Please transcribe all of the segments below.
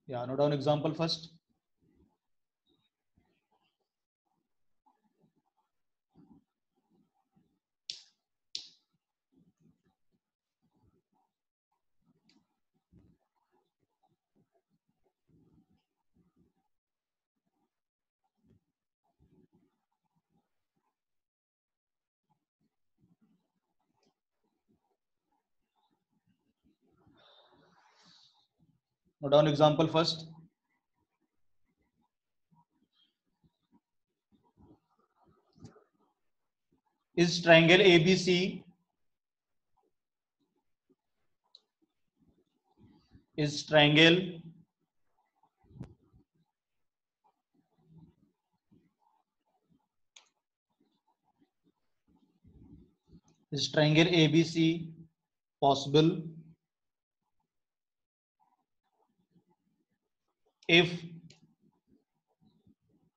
Yeah, note down example first. Note down example first. Is triangle ABC is triangle ABC possible if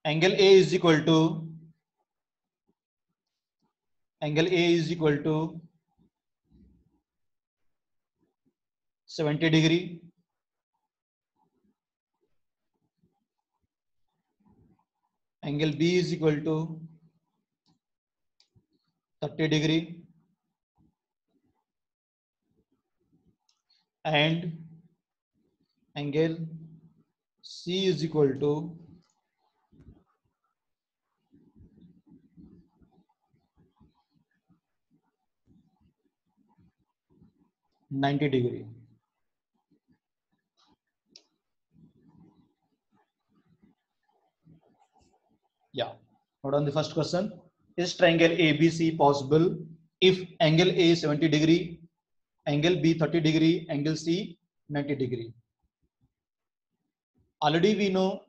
angle A is equal to 70 degree, angle B is equal to 30 degree, and angle C is equal to 90 degree. Yeah. Note on the first question. Is triangle ABC possible if angle A is 70 degree, angle B 30 degree, angle C 90 degree? Already we know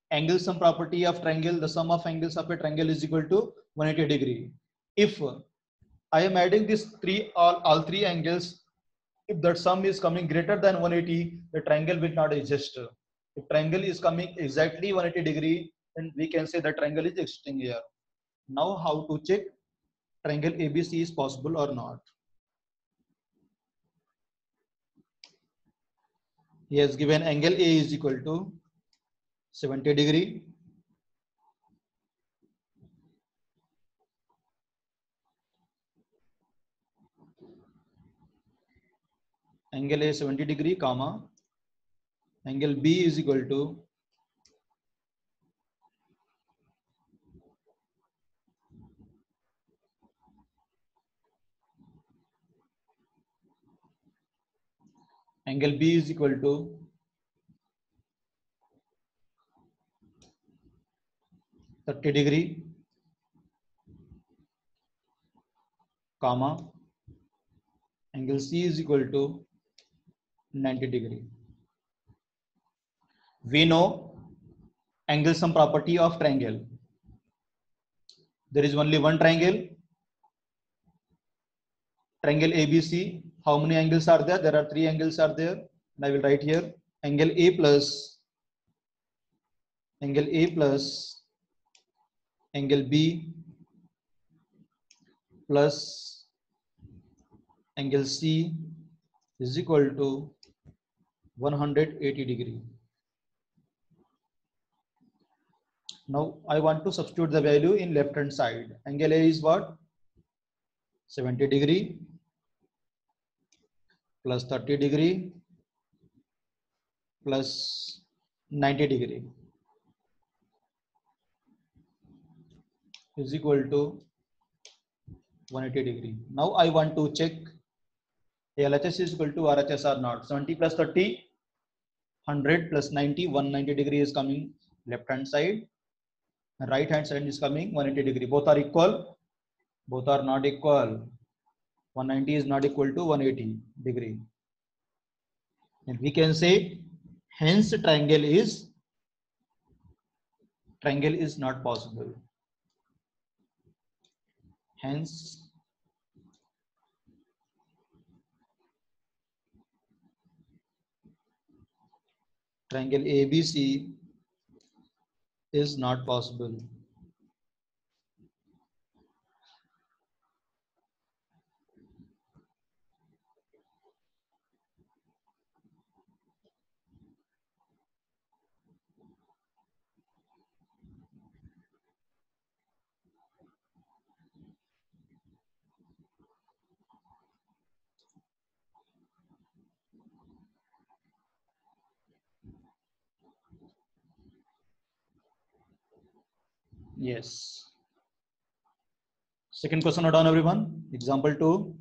angle sum property of triangle, the sum of angles of a triangle is equal to 180 degree. If I am adding these all three angles, if that sum is coming greater than 180, the triangle will not exist. If triangle is coming exactly 180 degree, then we can say the triangle is existing here. Now how to check triangle ABC is possible or not? He has given angle A is equal to 70 degree, angle A 70 degree, comma, angle B is equal to angle B is equal to 30 degree, comma, angle C is equal to 90 degree. We know angle sum property of triangle. There is only one triangle, triangle ABC. How many angles are there? There are three angles are there. And I will write here angle A plus angle B plus angle C is equal to 180 degree. Now I want to substitute the value in left hand side. Angle A is what? 70 degree plus 30 degree plus 90 degree is equal to 180 degree. Now I want to check LHS is equal to RHS or not. 70 plus 30, 100 plus 90, 190 degree is coming left hand side. Right hand side is coming 180 degree. Both are equal. Both are not equal. 190 is not equal to 180 degree. And we can say hence triangle is not possible. Hence triangle ABC is not possible. Yes. Second question, note down everyone. Example 2.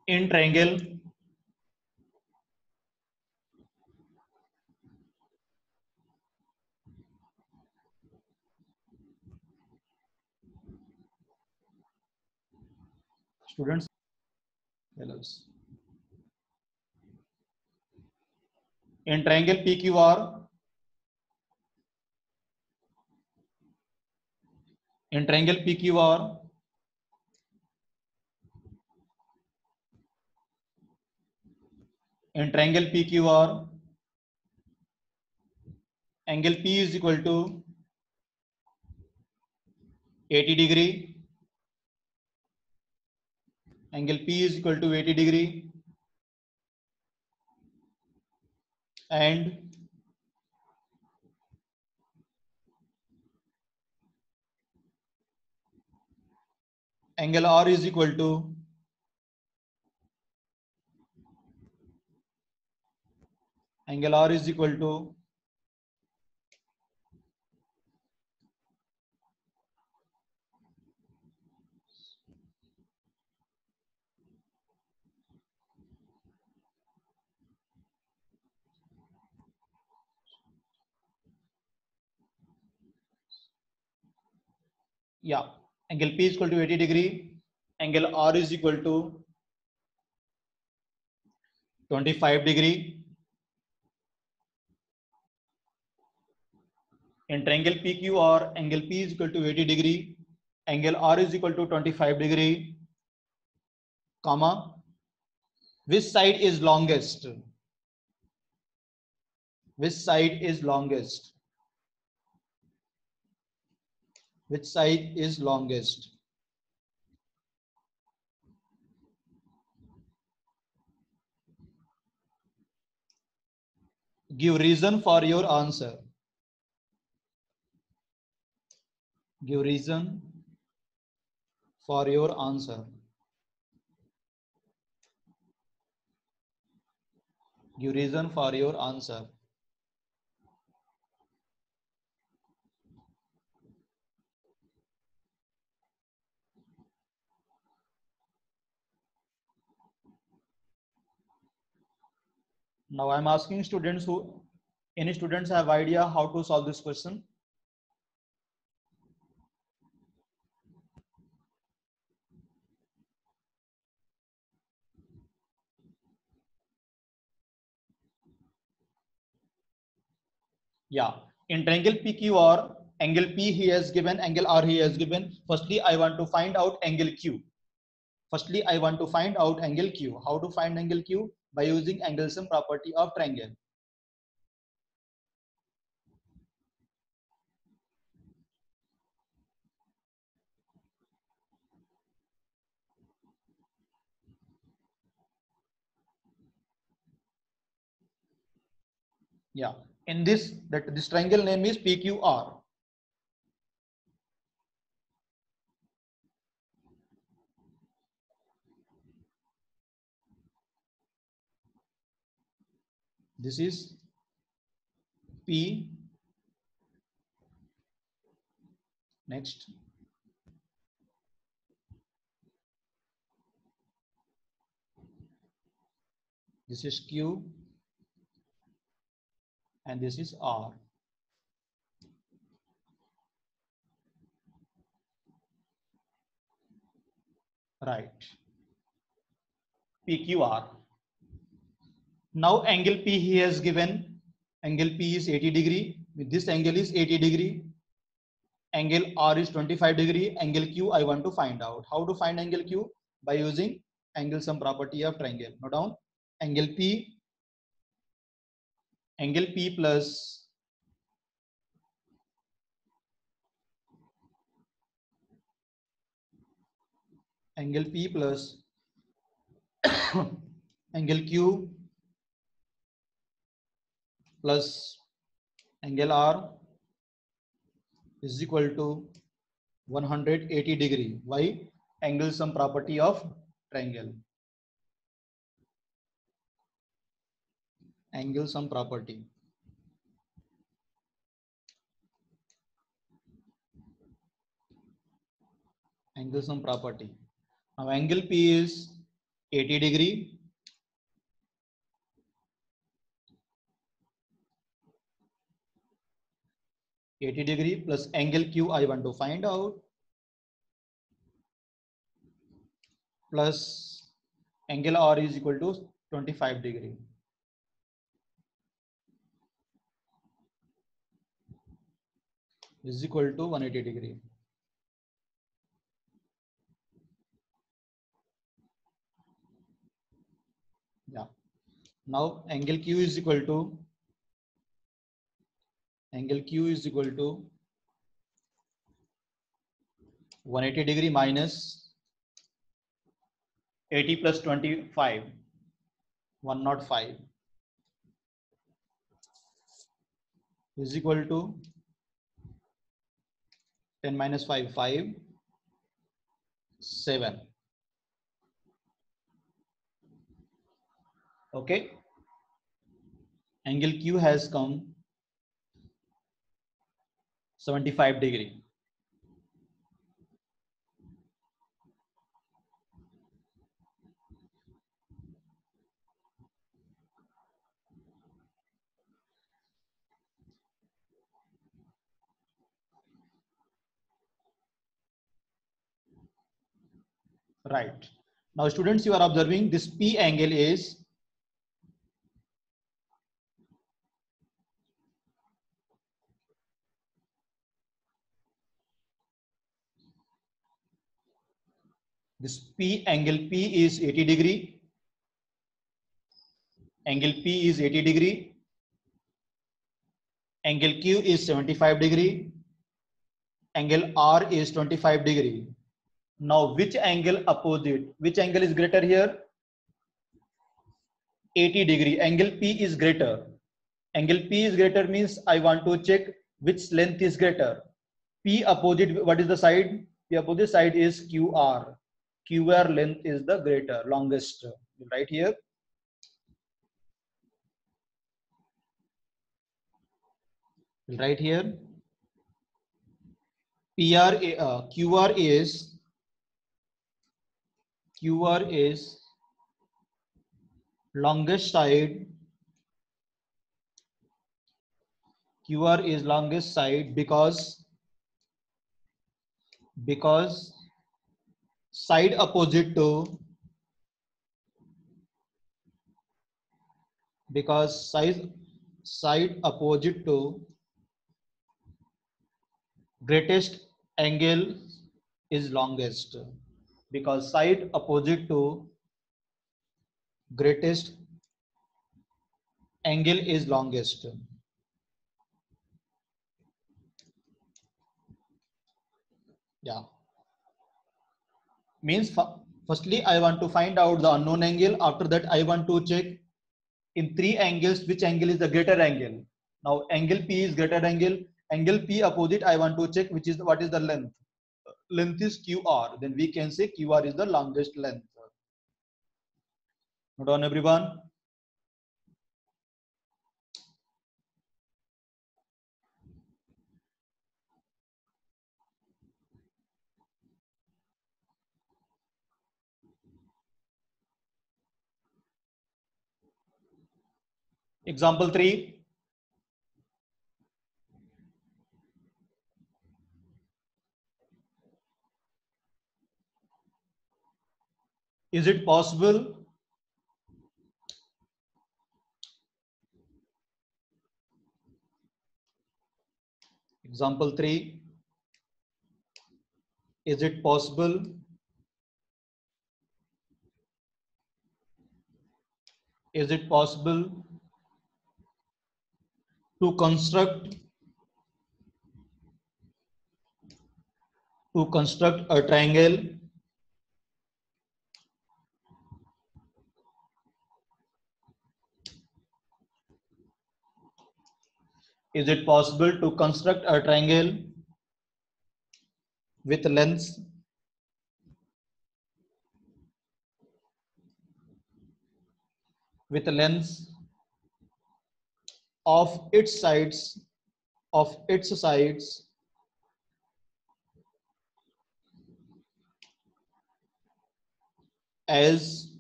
In triangle students, fellows. In triangle PQR, in triangle PQR, in triangle PQR, angle P is equal to 80 degree. Angle P is equal to 80 degree, and angle R is equal to angle R is equal to yeah, angle P is equal to 80 degree, angle R is equal to 25 degree. In triangle PQR, angle P is equal to 80 degree, angle R is equal to 25 degree, comma, which side is longest? Which side is longest? Which side is longest? Give reason for your answer. Give reason for your answer. Give reason for your answer. Now I'm asking students who, any students have idea how to solve this question? Yeah, in triangle PQR, angle P he has given, angle R he has given. Firstly, I want to find out angle Q. Firstly, I want to find out angle Q. How to find angle Q? By using angle sum property of triangle. Yeah, in this, that this triangle name is PQR. This is P. Next, this is Q, and this is R. Right. PQR. Now angle P he has given. Angle P is 80 degree. This angle is 80 degree. Angle R is 25 degree. Angle Q I want to find out. How to find angle Q? By using angle sum property of triangle. Note down. Angle P plus angle P plus angle Q plus angle R is equal to 180 degree. Why? Angle sum property of triangle. Angle sum property. Angle sum property. Now angle P is 80 degree. Plus angle Q I want to find out, plus angle R is equal to 25 degree. Is equal to 180 degree. Yeah. Now angle Q is equal to 180 degree minus 80 plus 25, 105 is equal to 10 minus 5, 5, 7. Okay. Angle Q has come 75 degree. Right. Now students, you are observing this P angle is angle P is 80 degree. Angle P is 80 degree. Angle Q is 75 degree. Angle R is 25 degree. Now which angle opposite? Which angle is greater here? 80 degree. Angle P is greater. Angle P is greater means I want to check which length is greater. P opposite, what is the side? The opposite side is QR. QR length is the greater, longest. Right here. Right here. QR is longest side. QR is longest side because side opposite to side opposite to greatest angle is longest, because side opposite to greatest angle is longest. Yeah, means firstly I want to find out the unknown angle. After that I want to check in three angles which angle is the greater angle. Now angle P is greater angle. Angle P opposite I want to check which is what is the length. Length is QR. Then we can say QR is the longest length. Note on everyone. Example 3. Is it possible example 3, is it possible to construct a triangle is it possible to construct a triangle with lengths of its sides as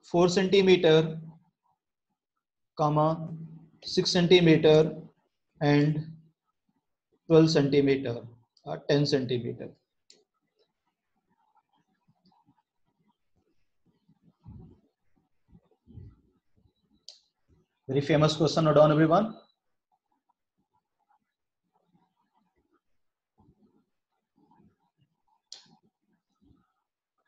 4 centimeter, comma 6 centimeter and 12 centimeter, 10 centimeter. Very famous question. Note down, everyone.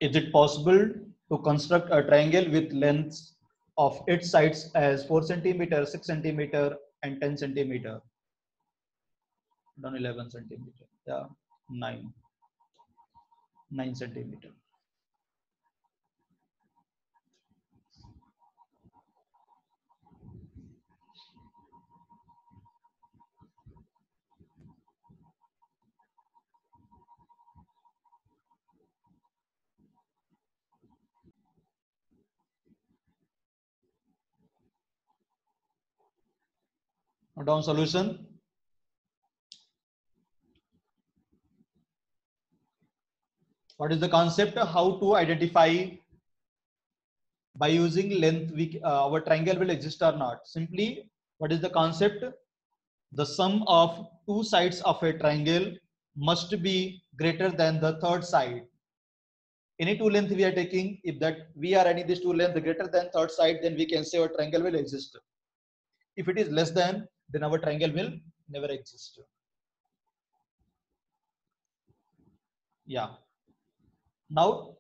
Is it possible to construct a triangle with lengths of its sides as 4 centimeter, 6 centimeter and 10 centimeter? Down 11 centimeter. Yeah, 9 centimeter. Note down solution. What is the concept? How to identify by using length our triangle will exist or not? Simply, what is the concept? The sum of two sides of a triangle must be greater than the third side. Any two length we are taking, if that we are any these two length greater than third side, then we can say our triangle will exist. If it is less than, then our triangle will never exist. Yeah. Now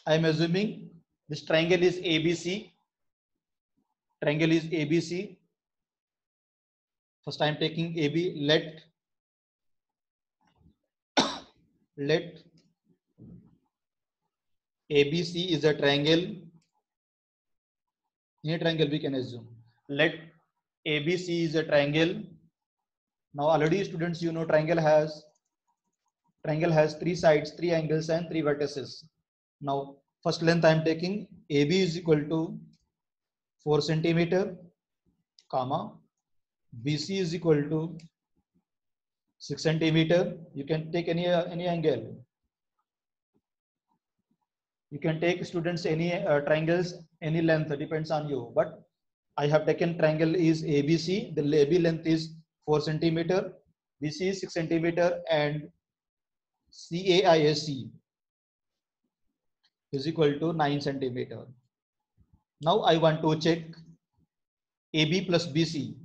I am assuming this triangle is ABC. Triangle is ABC. First I am taking AB. Let ABC is a triangle. In a triangle we can assume. Let ABC is a triangle. Now already students, you know triangle has three sides, three angles and three vertices. Now first length I am taking AB is equal to 4 centimeter, comma BC is equal to 6 centimeter. You can take any angle. You can take students any triangles, any length, depends on you. But I have taken triangle is ABC. The AB length is 4 centimeter, BC is 6 centimeter, and CAISC is equal to 9 centimeter. Now I want to check AB plus BC.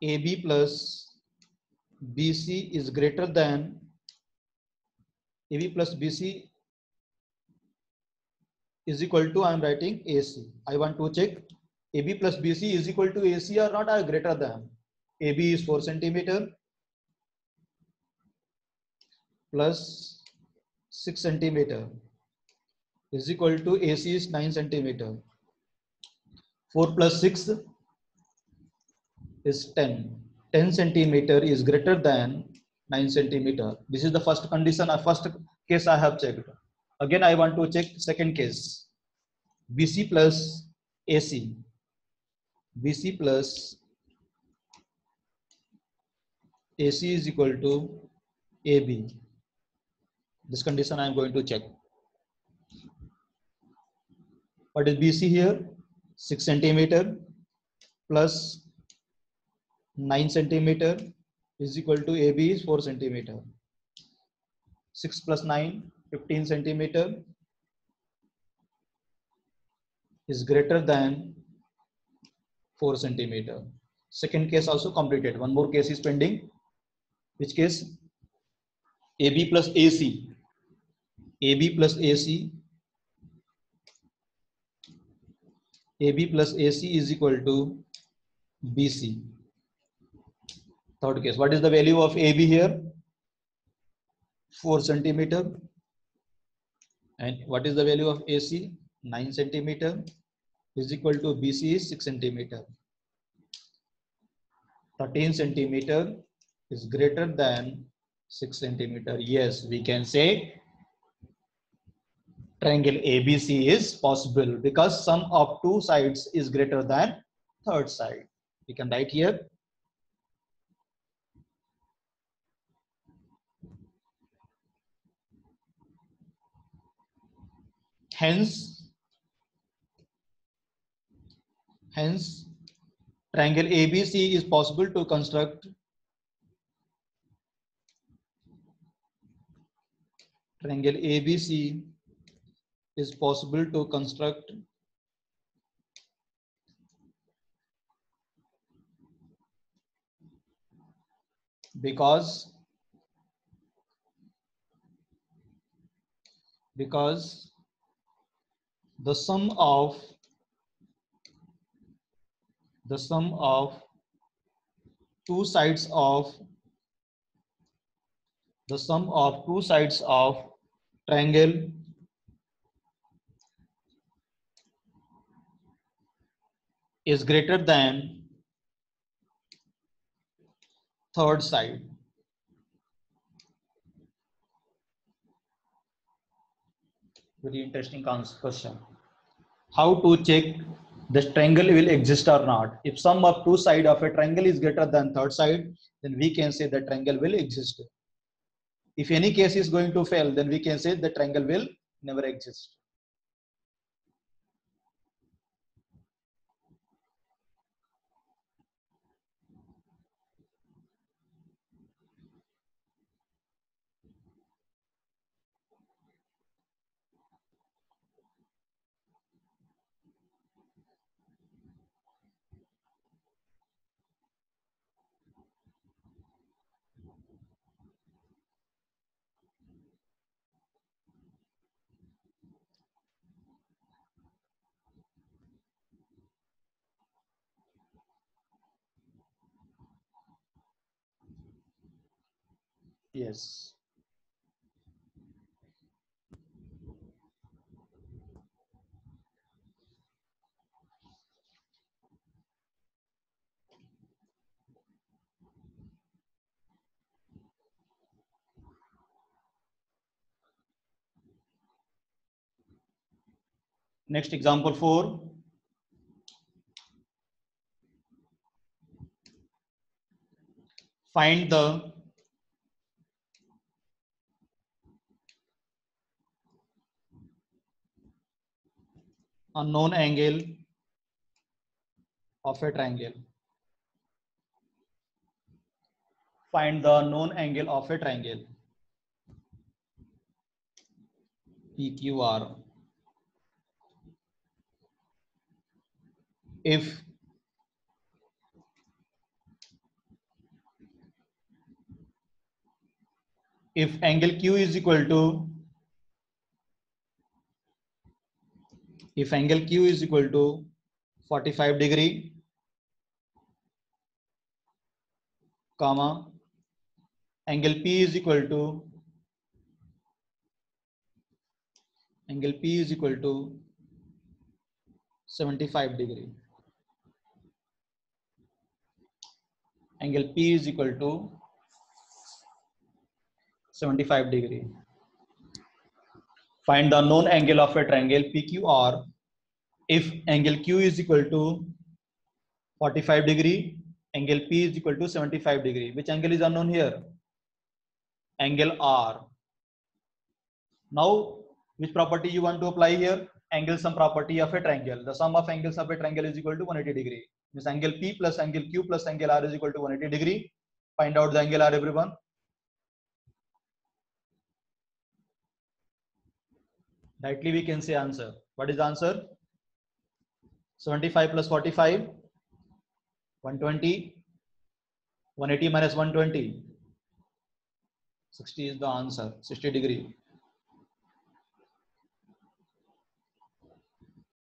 AB plus BC is greater than AB plus BC is equal to, I am writing AC. I want to check AB plus BC is equal to AC or not, or greater than. AB is 4 centimeter plus 6 centimeter is equal to AC is 9 centimeter. 4 plus 6 is 10. 10 centimeter is greater than 9 centimeter. This is the first condition, first case I have checked. Again, I want to check second case. BC plus AC. BC plus AC is equal to AB. This condition I am going to check. What is BC here? 6 centimeter plus 9 centimeter is equal to AB is 4 centimeter. 6 plus 9, 15 centimeter is greater than 4 centimeter. Second case also completed. One more case is pending. Which case? AB plus AC. AB plus AC. AB plus AC is equal to BC. Third case. What is the value of AB here? 4 centimeter. And what is the value of AC? 9 centimeter is equal to BC is 6 centimeter. 13 centimeter is greater than 6 centimeter. Yes, we can say triangle ABC is possible because sum of two sides is greater than third side. We can write here. Hence, triangle ABC is possible to construct. Triangle ABC is possible to construct because the sum of two sides of triangle is greater than third side. Very interesting question. How to check this triangle will exist or not? If sum of two sides of a triangle is greater than third side, then we can say the triangle will exist. If any case is going to fail, then we can say the triangle will never exist. Yes. Next example 4. Find the unknown angle of a triangle. Find the known angle of a triangle. PQR. If angle Q is equal to 45 degree, comma, angle P is equal to 75 degree. Angle P is equal to 75 degree. Find the known angle of a triangle PQR if angle Q is equal to 45 degree, angle P is equal to 75 degree. Which angle is unknown here? Angle R. Now, which property you want to apply here? Angle sum property of a triangle. The sum of angles of a triangle is equal to 180 degree. Means angle P plus angle Q plus angle R is equal to 180 degree. Find out the angle R, everyone. Directly we can say answer. What is the answer? 75 plus 45, 120. 180 minus 120. 60 is the answer. 60 degree.